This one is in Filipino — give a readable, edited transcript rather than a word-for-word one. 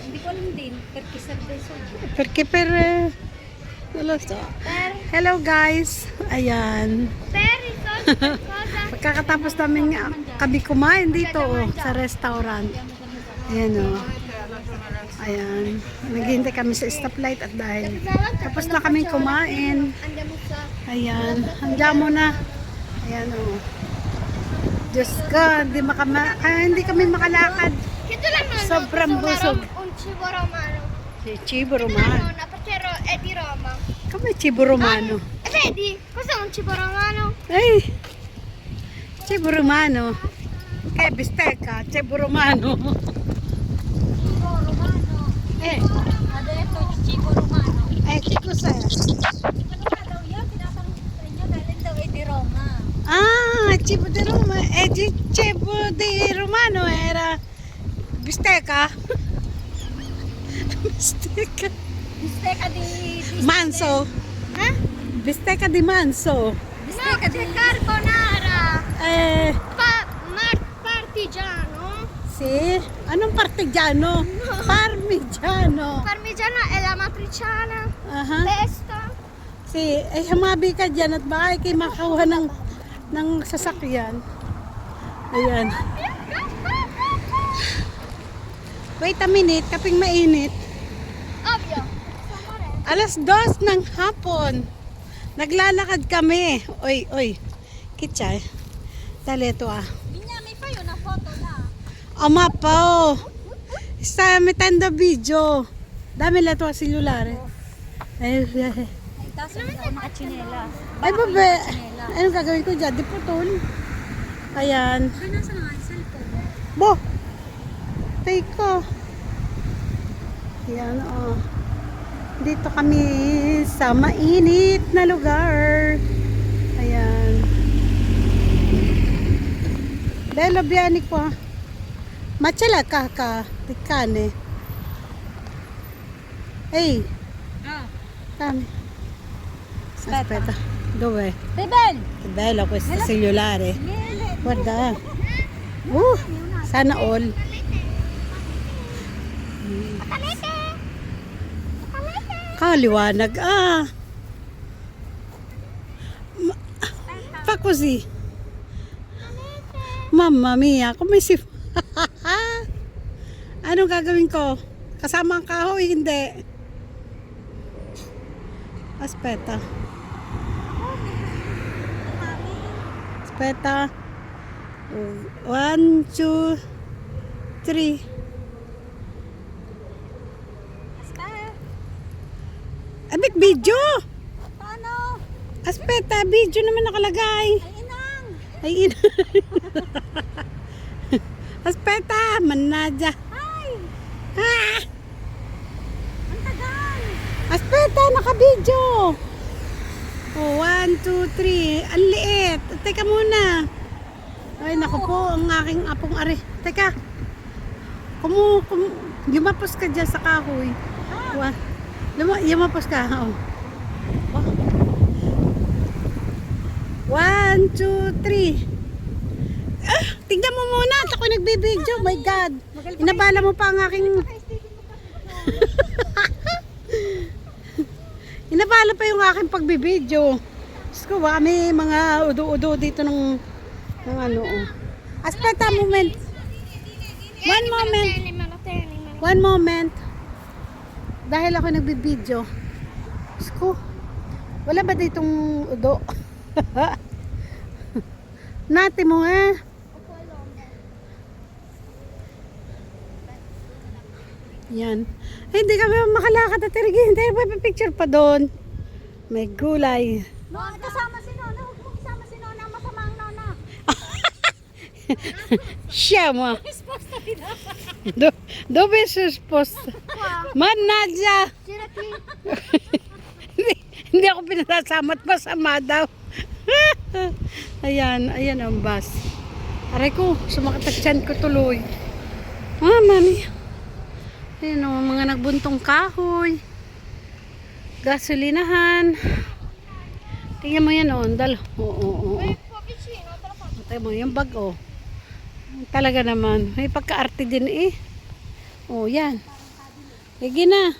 Hindi ko alam din. Perché serve soldi. Perché per... non lo so. Hello guys. Ayan. Per i soldi per cosa? Pagkakatapos namin kami kumain dito sa restaurant. Ayan Ayan. Naghihintay kami sa stoplight at dahil tapos na kami kumain. Andiamo sa... Ayan. Andiamo na. Ayan Diyos ko, hindi kami makalakad. Che tu la nonna? Sobrang busog. Un cibo romano. Si Cibo La Romano. nonna, perché è di Roma. Kami Cibo Romano. E vedi? Cos'è un cibo romano? Ay! Cibo Romano. Che bistecca, Cibo Romano. Cibo romano. Ha detto cibo romano. Che cos'è? Ano daw yan? Tinatanong sa inyo dahil daw ay di Roma. Ah, Cibo di Roma. Cibo di Romano era bistecca. Bistecca. Bistecca di... Manso. Eh? Bistecca di Manso. Bistecca di... Carbonara. Eh, Partigiano. sì. Anong partigiano? Parmigiano. Parmigiano è la matriciana. Aha. Pesto. Si, hamabi ka dyan at baka kayo makakuha ng sasakyan. Ayan. Wait a minute, kaping mainit. Ovvio. 2:00 ng hapon. Naglalakad kami. Oy. Kitchay. Dali ito Binyami pa yun ang photo na. Ama po. Sta metendo video. Dami la tua cellulare. Ay, Ay, taso hindi ako nakachinela. ay babe. Anong gagawin ko dyan? Di putol. Ayan. Ay, nasa na nga yung cellphone? Bo! Take ko. Yan Dito kami sa mainit na lugar. Ayan. Bello biani qua. Machala kaka. Tikane. Ehi, dammi. Aspetta. Dov'è? Bebel! Che bello questo cellulare. Guarda. Sana all. Kaliwanag Fa così. Mamma mia, come si fa? Anong gagawin ko? Kasama ang kahoy? Hindi. Aspetta. Aspetta. 1, 2, 3. Abik video. Paano? Aspetta, video naman nakalagay. Ay, inang! Ay, Aspetta, mannaggia. Ay! Ah! Ang tagal! Aspetta, naka-video. 1, 2, 3. Ang liit. Teka muna. Ay, naku po, ang aking apong ari. Teka. Lumapos ka dyan sa kahoy. Lumapos ka. 1, 2, 3. Tingnan mo muna. Ako nagbibideo. My God. Inabala mo pa ang aking... Inabala pa yung aking pagbibideo. Diyos ko, baka may mga udo-udo dito ng ano. Aspetta, moment. One moment. Dahil ako nagbibideo. Diyos ko, wala ba ditong udo? Nati mo Yan. Ay, hindi kami makalakad at hindi pa picture pa doon. May gulay. No, kasama si Nona. Huwag mo kasama si Nona. Masama ang Nona. Siya mo. Esposta din ako. Dove esposta? Mannaggia. Hindi ako pinasama at masama daw. Ayan ang bus. Aray ko, sumakit ko tuloy. Mami. Ayan mga nagbuntong kahoy. Gasolinahan. Tingnan mo yan Oo. Tingnan mo yung bag Talaga naman. May pagka-arte din yan. Sige na.